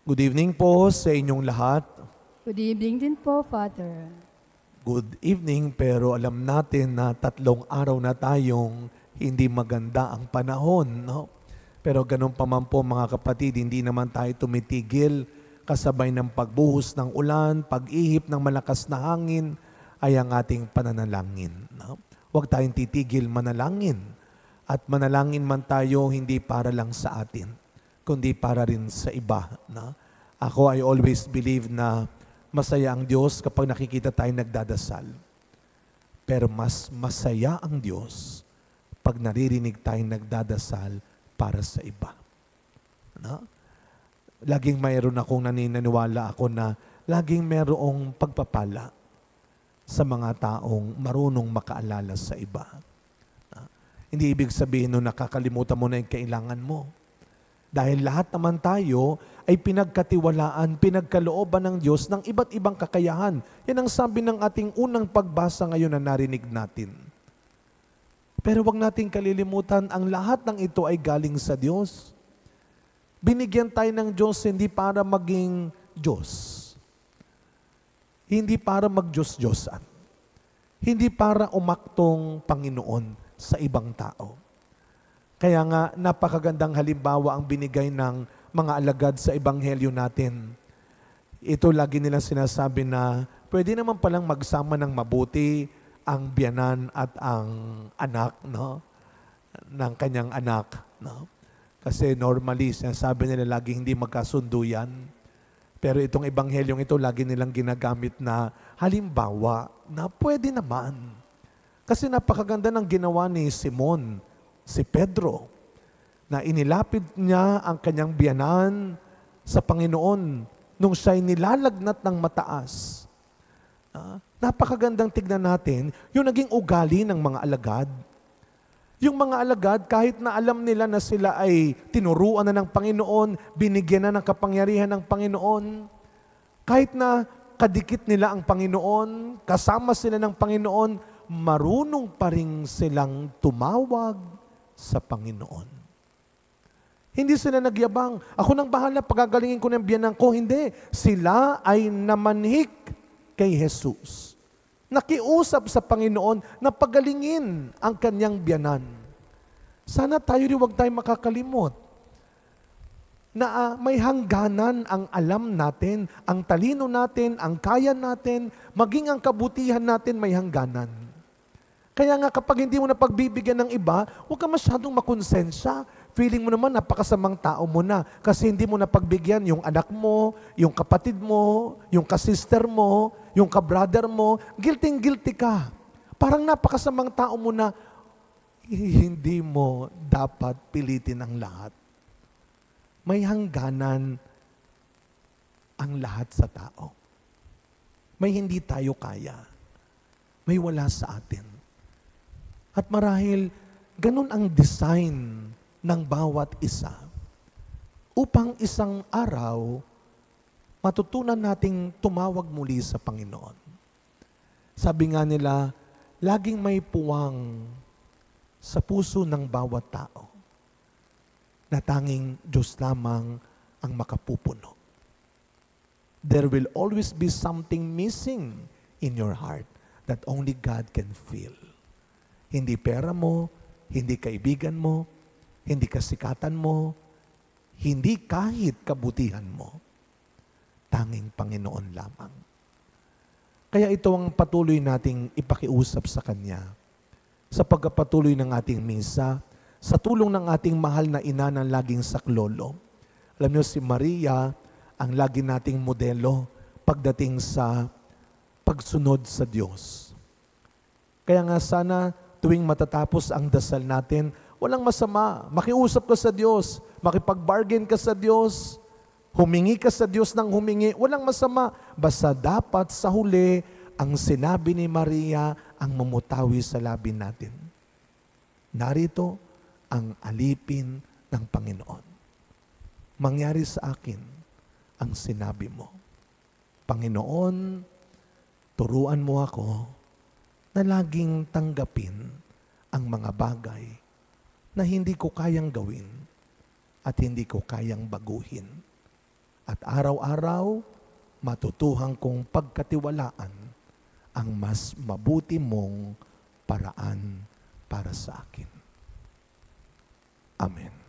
Good evening po sa inyong lahat. Good evening din po, Father. Good evening, pero alam natin na 3 araw na tayong hindi maganda ang panahon, no? Pero ganun pa man po mga kapatid, hindi naman tayo tumitigil kasabay ng pagbuhos ng ulan, pag-ihip ng malakas na hangin ay ang ating pananalangin, no? Huwag tayong titigil manalangin. At manalangin man tayo hindi para lang sa atin, kundi para rin sa iba, no? Ako, I always believe na masaya ang Diyos kapag nakikita tayong nagdadasal. Pero mas masaya ang Diyos pag naririnig tayong nagdadasal para sa iba. No? Laging mayroon akong naniniwala ako na laging mayroong pagpapala sa mga taong marunong makaalala sa iba. No? Hindi ibig sabihin na nakakalimutan mo na yung kailangan mo. Dahil lahat naman tayo ay pinagkatiwalaan, pinagkalooban ng Diyos ng iba't ibang kakayahan. Yan ang sabi ng ating unang pagbasa ngayon na narinig natin. Pero wag nating kalilimutan, ang lahat ng ito ay galing sa Diyos. Binigyan tayo ng Diyos hindi para maging Diyos. Hindi para mag-Diyos-Diyosan. Hindi para umaktong Panginoon sa ibang tao. Kaya nga, napakagandang halimbawa ang binigay ng mga alagad sa ebanghelyo natin. Ito lagi nilang sinasabi na pwede naman palang magsama ng mabuti ang biyanan at ang anak, no? Ng kanyang anak, no? Kasi normally, sinasabi nila lagi hindi magkasundo yan. Pero itong ebanghelyong ito, lagi nilang ginagamit na halimbawa na pwede naman. Kasi napakaganda ng ginawa ni Simon, si Pedro, na inilapit niya ang kanyang biyanan sa Panginoon nung siya'y nilalagnat ng mataas. Napakagandang tignan natin yung naging ugali ng mga alagad. Yung mga alagad, kahit na alam nila na sila ay tinuruan na ng Panginoon, binigyan na ng kapangyarihan ng Panginoon, kahit na kadikit nila ang Panginoon, kasama sila ng Panginoon, marunong pa rin silang tumawag sa Panginoon. Hindi sila nagyabang. Ako nang bahala, pagagalingin ko ng biyanan ko. Hindi. Sila ay namanhik kay Jesus. Nakiusap sa Panginoon na pagalingin ang kanyang biyanan. Sana tayo rin huwag tayo makakalimot na may hangganan ang alam natin, ang talino natin, ang kaya natin, maging ang kabutihan natin may hangganan. Kaya nga kapag hindi mo na pagbibigyan ng iba, huwag ka masyadong makonsensya. Feeling mo naman napakasamang tao mo na kasi hindi mo na pagbigyan yung anak mo, yung kapatid mo, yung kasister mo, yung kabrother mo. Guilty ka. Parang napakasamang tao mo na hindi mo dapat pilitin ang lahat. May hangganan ang lahat sa tao. May hindi tayo kaya. May wala sa atin. At marahil, ganun ang design ng bawat isa upang isang araw matutunan nating tumawag muli sa Panginoon. Sabi nga nila, laging may puwang sa puso ng bawat tao na tanging Diyos lamang ang makapupuno. There will always be something missing in your heart that only God can fill. Hindi pera mo, hindi kaibigan mo, hindi kasikatan mo, hindi kahit kabutihan mo. Tanging Panginoon lamang. Kaya ito ang patuloy nating ipakiusap sa Kanya. Sa pagpapatuloy ng ating misa, sa tulong ng ating mahal na ina ng laging saklolo. Alam niyo si Maria, ang lagi nating modelo pagdating sa pagsunod sa Diyos. Kaya nga sana tuwing matatapos ang dasal natin, walang masama. Makiusap ka sa Diyos, makipag-bargain ka sa Diyos, humingi ka sa Diyos ng humingi, walang masama. Basta dapat sa huli, ang sinabi ni Maria ang mamutawi sa labi natin. Narito ang alipin ng Panginoon. Mangyari sa akin ang sinabi mo. Panginoon, turuan mo ako na laging tanggapin ang mga bagay na hindi ko kayang gawin at hindi ko kayang baguhin. at araw-araw matutuhan kong pagkatiwalaan ang mas mabuti mong paraan para sa akin. Amen.